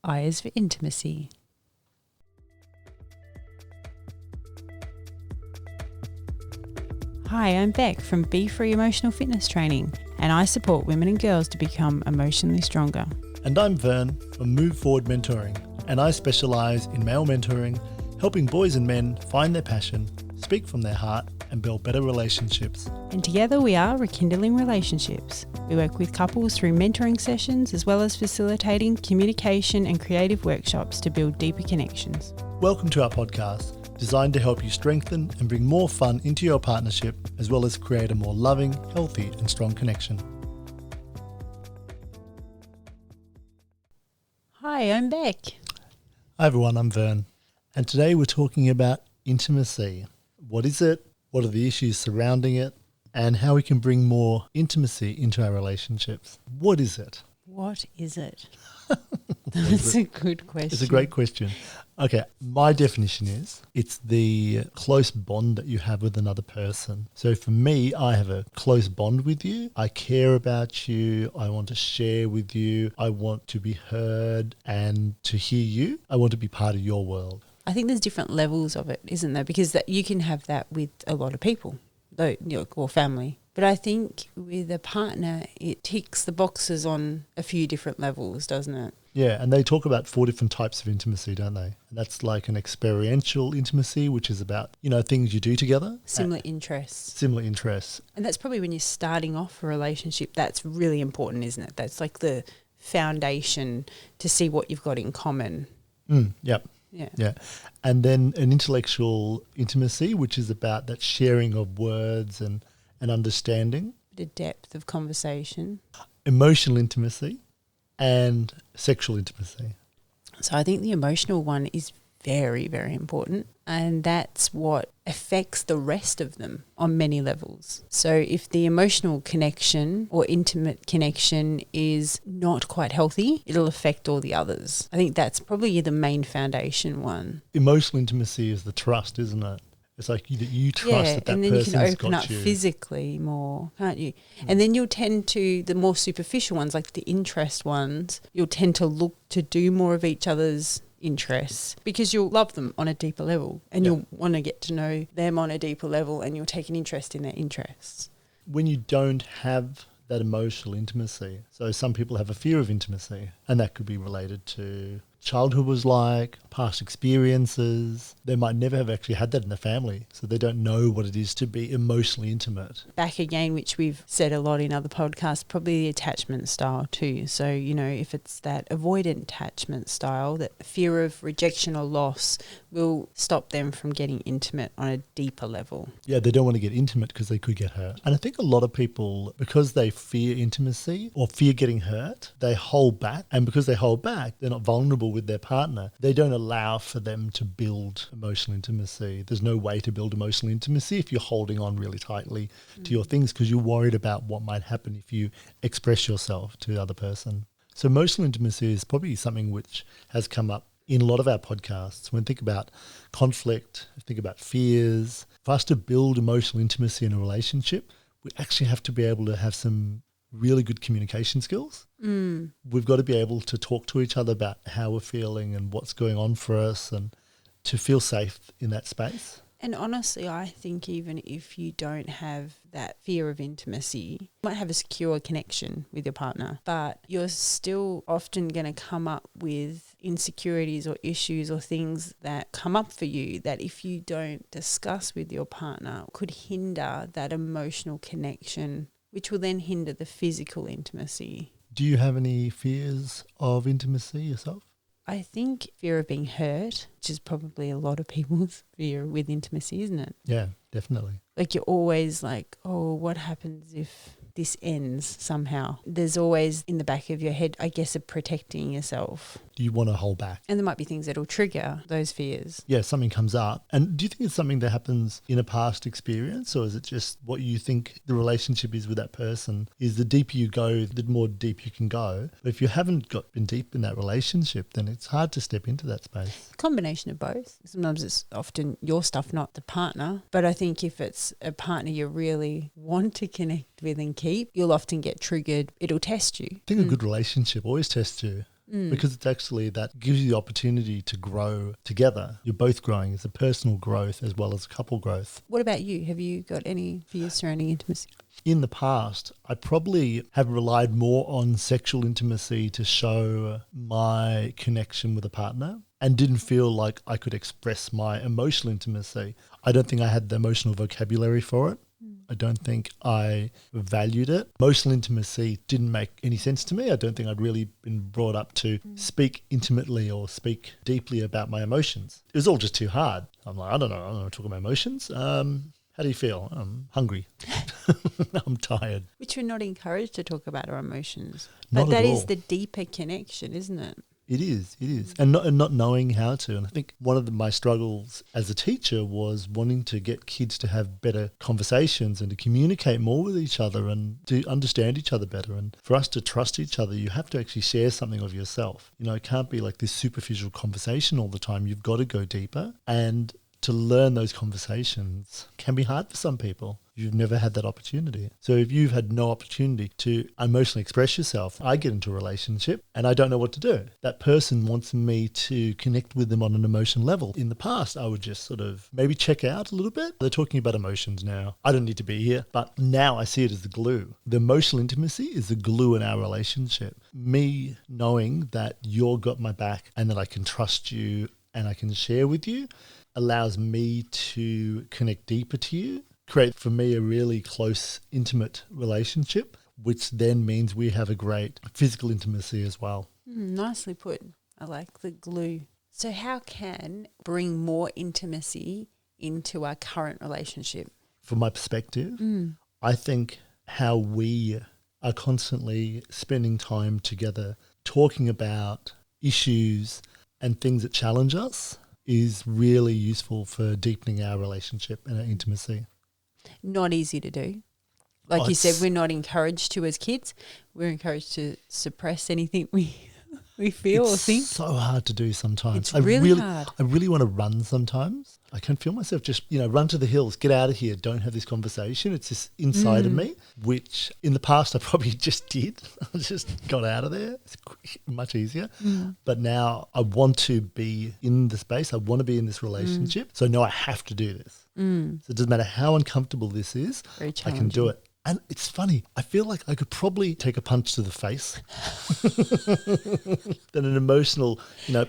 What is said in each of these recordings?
I is for intimacy. Hi, I'm Bec from Be Free Emotional Fitness Training, and I support women and girls to become emotionally stronger. And I'm Vern from Move Forward Mentoring, and I specialise in male mentoring, helping boys and men find their passion, speak from their heart, and build better relationships. And together we are Rekindling Relationships. We work with couples through mentoring sessions as well as facilitating communication and creative workshops to build deeper connections. Welcome to our podcast, designed to help you strengthen and bring more fun into your partnership, as well as create a more loving, healthy, and strong connection. Hi, I'm Bec. Hi everyone, I'm Vern, and today we're talking about intimacy. What is it? What are the issues surrounding it? And how we can bring more intimacy into our relationships. What is it? What is it? That's a good question. It's a great question. Okay, my definition is it's the close bond that you have with another person. So for me, I have a close bond with you. I care about you. I want to share with you. I want to be heard and to hear you. I want to be part of your world. I think there's different levels of it, isn't there? Because that you can have that with a lot of people, though, or family. But I think with a partner, it ticks the boxes on a few different levels, doesn't it? Yeah, and they talk about 4 different types of intimacy, don't they? And that's like an experiential intimacy, which is about, things you do together. Similar interests. Similar interests. And that's probably when you're starting off a relationship, that's really important, isn't it? That's like the foundation to see what you've got in common. Yep. Yeah. And then an intellectual intimacy, which is about that sharing of words and understanding. The depth of conversation. Emotional intimacy and sexual intimacy. So I think the emotional one is very, very important, and that's what affects the rest of them on many levels. So if the emotional connection or intimate connection is not quite healthy, it'll affect all the others. I think that's probably the main foundation one. Emotional intimacy is the trust, isn't it? It's like you trust that and then person's you can open got up you. physically more, can't you? And then you'll tend to, the more superficial ones, like the interest ones, you'll tend to look to do more of each other's interests because you'll love them on a deeper level and you'll want to get to know them on a deeper level and you'll take an interest in their interests. When you don't have that emotional intimacy, so some people have a fear of intimacy, and that could be related to childhood was like, past experiences. They might never have actually had that in the family, so they don't know what it is to be emotionally intimate. Back again, which we've said a lot in other podcasts, probably the attachment style too. So, if it's that avoidant attachment style, that fear of rejection or loss will stop them from getting intimate on a deeper level. Yeah, they don't want to get intimate because they could get hurt. And I think a lot of people, because they fear intimacy or fear getting hurt, they hold back. And because they hold back, they're not vulnerable with their partner. They don't allow for them to build emotional intimacy. There's no way to build emotional intimacy if you're holding on really tightly to your things because you're worried about what might happen if you express yourself to the other person. So emotional intimacy is probably something which has come up in a lot of our podcasts. When we think about conflict, think about fears, for us to build emotional intimacy in a relationship, we actually have to be able to have some really good communication skills. We've got to be able to talk to each other about how we're feeling and what's going on for us and to feel safe in that space. And honestly, I think even if you don't have that fear of intimacy, you might have a secure connection with your partner, but you're still often going to come up with insecurities or issues or things that come up for you that if you don't discuss with your partner could hinder that emotional connection, which will then hinder the physical intimacy. Do you have any fears of intimacy yourself? I think fear of being hurt, which is probably a lot of people's fear with intimacy, isn't it? Yeah, definitely. Like you're always like, oh, what happens if this ends somehow? There's always in the back of your head, I guess, of protecting yourself. Do you want to hold back? And there might be things that will trigger those fears. Yeah, something comes up. And do you think it's something that happens in a past experience, or is it just what you think the relationship is with that person? Is the deeper you go, the more deep you can go. But if you haven't been deep in that relationship, then it's hard to step into that space. Combination of both. Sometimes it's often your stuff, not the partner. But I think if it's a partner you really want to connect with and keep, you'll often get triggered. It'll test you. I think a good relationship always tests you. because it's actually that gives you the opportunity to grow together. You're both growing. It's a personal growth as well as couple growth. What about you? Have you got any fears surrounding intimacy? In the past, I probably have relied more on sexual intimacy to show my connection with a partner and didn't feel like I could express my emotional intimacy. I don't think I had the emotional vocabulary for it. I don't think I valued it. Emotional intimacy didn't make any sense to me. I don't think I'd really been brought up to speak intimately or speak deeply about my emotions. It was all just too hard. I'm like, I don't know, talk about emotions. How do you feel? I'm hungry. I'm tired. Which we're not encouraged to talk about our emotions. Not but that at all. is the deeper connection, isn't it? It is. And not knowing how to. And I think one of my struggles as a teacher was wanting to get kids to have better conversations and to communicate more with each other and to understand each other better. And for us to trust each other, you have to actually share something of yourself. You know, it can't be like this superficial conversation all the time. You've got to go deeper. And to learn those conversations can be hard for some people. You've never had that opportunity. So if you've had no opportunity to emotionally express yourself, I get into a relationship and I don't know what to do. That person wants me to connect with them on an emotional level. In the past, I would just sort of maybe check out a little bit. They're talking about emotions now. I don't need to be here. But now I see it as the glue. The emotional intimacy is the glue in our relationship. Me knowing that you've got my back and that I can trust you and I can share with you allows me to connect deeper to you, create for me a really close, intimate relationship, which then means we have a great physical intimacy as well. Nicely put. I like the glue. So how can bring more intimacy into our current relationship? From my perspective, I think how we are constantly spending time together, talking about issues and things that challenge us is really useful for deepening our relationship and our intimacy. Not easy to do. Like you said, we're not encouraged to as kids. We're encouraged to suppress anything we feel or think. It's so hard to do sometimes. It's really hard. I really want to run sometimes. I can feel myself just, run to the hills, get out of here, don't have this conversation. It's this inside of me, which in the past I probably just did. I just got out of there. It's much easier. But now I want to be in the space. I want to be in this relationship. So I know I have to do this. So it doesn't matter how uncomfortable this is, Very I can do it. And it's funny, I feel like I could probably take a punch to the face than an emotional,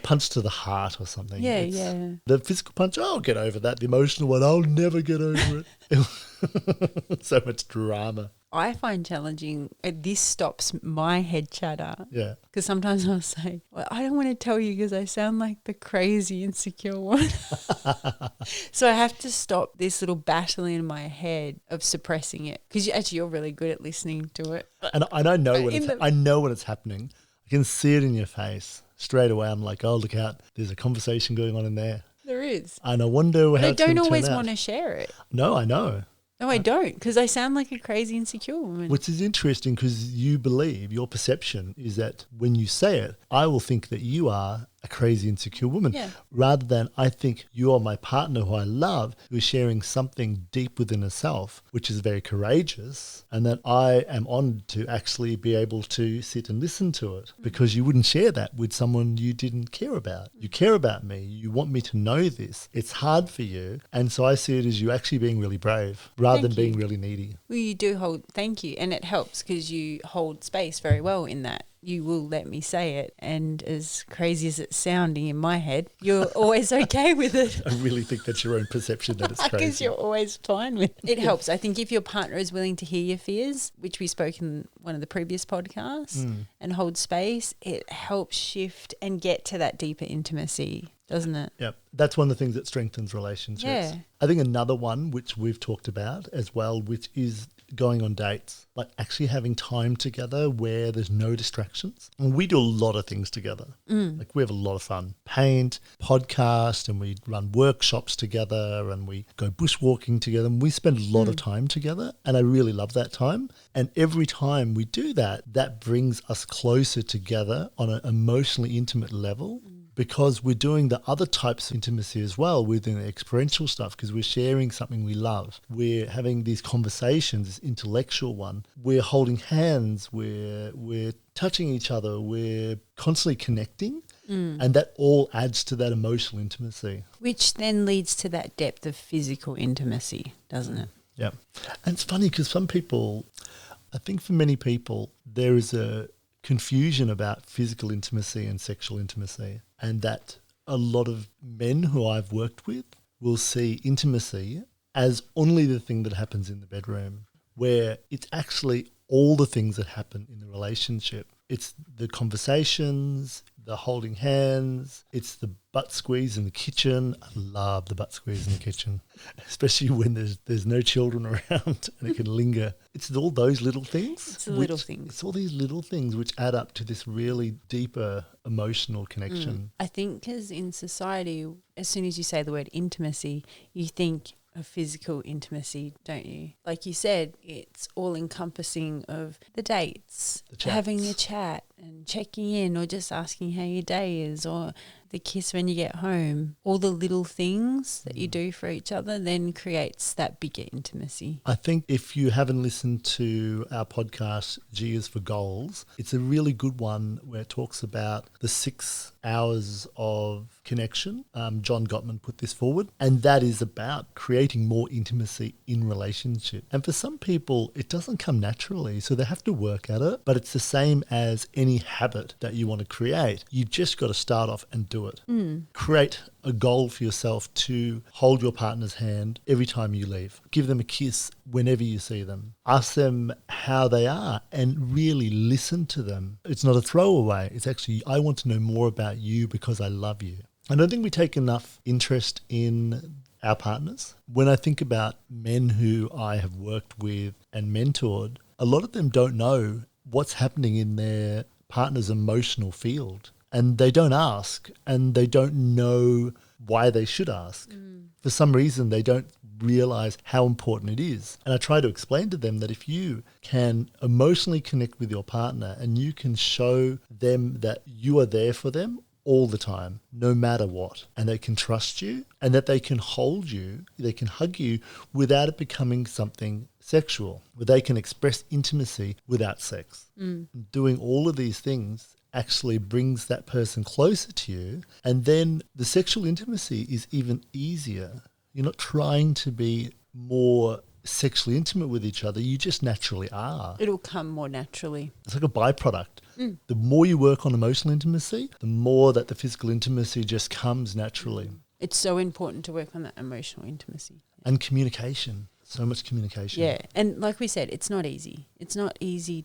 punch to the heart or something. Yeah. The physical punch, I'll get over that. The emotional one, I'll never get over it. So much drama. I find challenging, this stops my head chatter. Yeah. Because sometimes I'll say, well, I don't want to tell you because I sound like the crazy insecure one. So I have to stop this little battle in my head of suppressing it. Because you're really good at listening to it. And I know I know when it's happening. I can see it in your face. Straight away, I'm like, oh, look out. There's a conversation going on in there. There is. And I wonder how I it's going to turn out. don't always want to share it. No, I know. No, I don't, because I sound like a crazy insecure woman. Which is interesting because you believe, your perception is that when you say it, I will think that you are a crazy insecure woman, rather than I think you are my partner who I love, who is sharing something deep within herself, which is very courageous, and that I am honoured to actually be able to sit and listen to it, because you wouldn't share that with someone you didn't care about. You care about me. You want me to know this. It's hard for you. And so I see it as you actually being really brave rather than being really needy. Well, you do thank you. And it helps because you hold space very well in that. You will let me say it, and as crazy as it's sounding in my head, you're always okay with it. I really think that's your own perception that it's crazy. Because you're always fine with it. It helps. I think if your partner is willing to hear your fears, which we spoke in one of the previous podcasts, and hold space, it helps shift and get to that deeper intimacy, doesn't it? Yep. That's one of the things that strengthens relationships. Yeah. I think another one, which we've talked about as well, which is going on dates, like actually having time together where there's no distractions. And we do a lot of things together. Like we have a lot of fun. Paint, podcast, and we run workshops together, and we go bushwalking together, and we spend a lot of time together. And I really love that time. And every time we do that, that brings us closer together on an emotionally intimate level, because we're doing the other types of intimacy as well. We're doing the experiential stuff because we're sharing something we love. We're having these conversations, this intellectual one. We're holding hands. We're touching each other. We're constantly connecting. And that all adds to that emotional intimacy. Which then leads to that depth of physical intimacy, doesn't it? Yeah. And it's funny because some people, I think for many people, there is a confusion about physical intimacy and sexual intimacy, and that a lot of men who I've worked with will see intimacy as only the thing that happens in the bedroom, where it's actually all the things that happen in the relationship. It's the conversations, the holding hands, it's the butt squeeze in the kitchen. I love the butt squeeze in the kitchen, especially when there's no children around and it can linger. It's all those little things. It's the little things. It's all these little things which add up to this really deeper emotional connection. I think because in society, as soon as you say the word intimacy, you think of physical intimacy, don't you? Like you said, it's all encompassing of the dates, having a chat and checking in, or just asking how your day is, or the kiss when you get home. All the little things that you do for each other then creates that bigger intimacy. I think if you haven't listened to our podcast, G is for Goals, it's a really good one where it talks about the 6 hours of connection. John Gottman put this forward, and that is about creating more intimacy in relationship. And for some people, it doesn't come naturally, so they have to work at it. But it's the same as any habit that you want to create. You've just got to start off and do it. Create a goal for yourself to hold your partner's hand every time you leave. Give them a kiss whenever you see them. Ask them how they are and really listen to them. It's not a throwaway. It's actually, I want to know more about you because I love you. I don't think we take enough interest in our partners. When I think about men who I have worked with and mentored, a lot of them don't know what's happening in their partner's emotional field. And they don't ask, and they don't know why they should ask. For some reason, they don't realize how important it is. And I try to explain to them that if you can emotionally connect with your partner and you can show them that you are there for them all the time, no matter what, and they can trust you and that they can hold you, they can hug you without it becoming something sexual, where they can express intimacy without sex. Doing all of these things actually brings that person closer to you, and then the sexual intimacy is even easier. You're not trying to be more sexually intimate with each other, you just naturally are. It'll come more naturally. It's like a byproduct. The more you work on emotional intimacy, the more that the physical intimacy just comes naturally. It's so important to work on that emotional intimacy. And communication. So much communication. Yeah. And like we said, it's not easy. It's not easy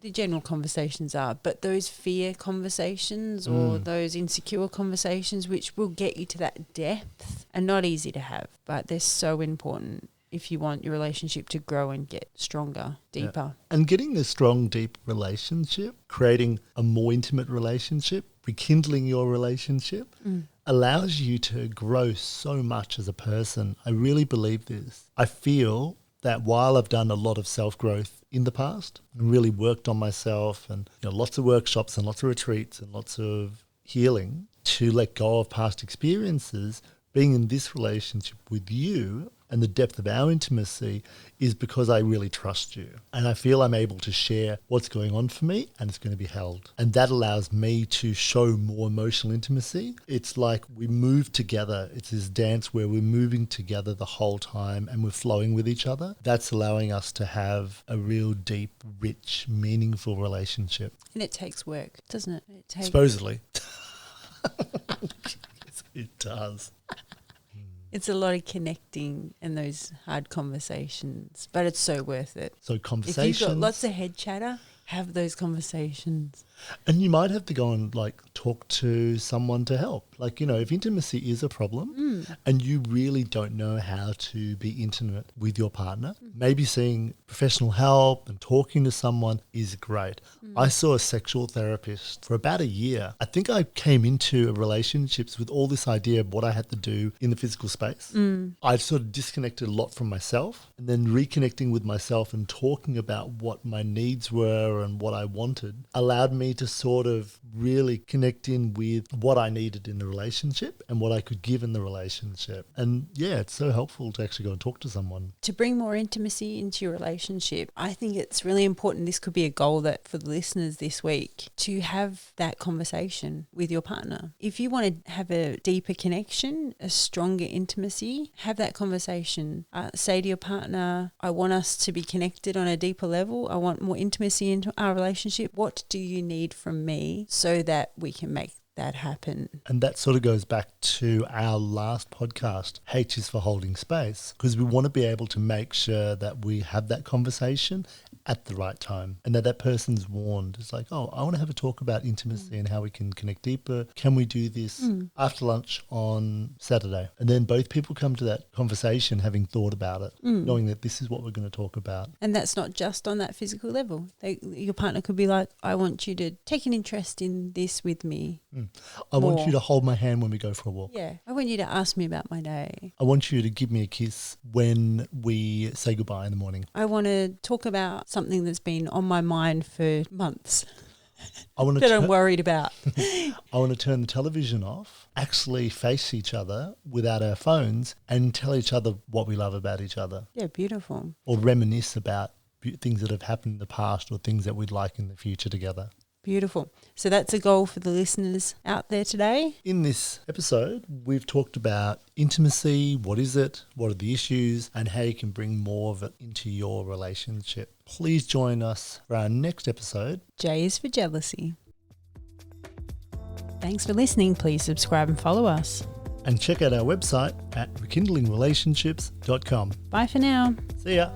the general conversations are, but those fear conversations or those insecure conversations, which will get you to that depth, are not easy to have, but they're so important if you want your relationship to grow and get stronger, deeper. Yeah. And getting a strong, deep relationship, creating a more intimate relationship, rekindling your relationship, allows you to grow so much as a person. I really believe this. I feel that while I've done a lot of self-growth in the past and really worked on myself and lots of workshops and lots of retreats and lots of healing to let go of past experiences, being in this relationship with you and the depth of our intimacy is because I really trust you. And I feel I'm able to share what's going on for me and it's going to be held. And that allows me to show more emotional intimacy. It's like we move together. It's this dance where we're moving together the whole time and we're flowing with each other. That's allowing us to have a real deep, rich, meaningful relationship. And it takes work, doesn't it? Supposedly. Yes, it does. It's a lot of connecting and those hard conversations, but it's so worth it. So conversations. If you've got lots of head chatter, have those conversations. And you might have to go and talk to someone to help. If intimacy is a problem and you really don't know how to be intimate with your partner, maybe seeing professional help and talking to someone is great. I saw a sexual therapist for about a year. I think I came into relationships with all this idea of what I had to do in the physical space. I sort of disconnected a lot from myself, and then reconnecting with myself and talking about what my needs were and what I wanted allowed me need to sort of really connect in with what I needed in the relationship and what I could give in the relationship. And yeah, it's so helpful to actually go and talk to someone. To bring more intimacy into your relationship, I think it's really important. This could be a goal that for the listeners this week, to have that conversation with your partner. If you want to have a deeper connection, a stronger intimacy, have that conversation. Say to your partner, I want us to be connected on a deeper level. I want more intimacy into our relationship. What do you need from me so that we can make that happen? And that sort of goes back to our last podcast, H is for holding space, because we want to be able to make sure that we have that conversation at the right time and that person's warned. It's like, oh, I want to have a talk about intimacy and how we can connect deeper. Can we do this after lunch on Saturday? And then both people come to that conversation having thought about it, knowing that this is what we're going to talk about. And that's not just on that physical level. Your partner could be like, I want you to take an interest in this with me. I want you to hold my hand when we go for a walk. Yeah. I want you to ask me about my day. I want you to give me a kiss when we say goodbye in the morning. I want to talk about something that's been on my mind for months that I'm worried about. I want to turn the television off, actually face each other without our phones and tell each other what we love about each other. Yeah, beautiful. Or reminisce about things that have happened in the past or things that we'd like in the future together. Beautiful. So that's a goal for the listeners out there today. In this episode, we've talked about intimacy, what is it, what are the issues, and how you can bring more of it into your relationship. Please join us for our next episode. J is for jealousy. Thanks for listening. Please subscribe and follow us. And check out our website at rekindlingrelationships.com. Bye for now. See ya.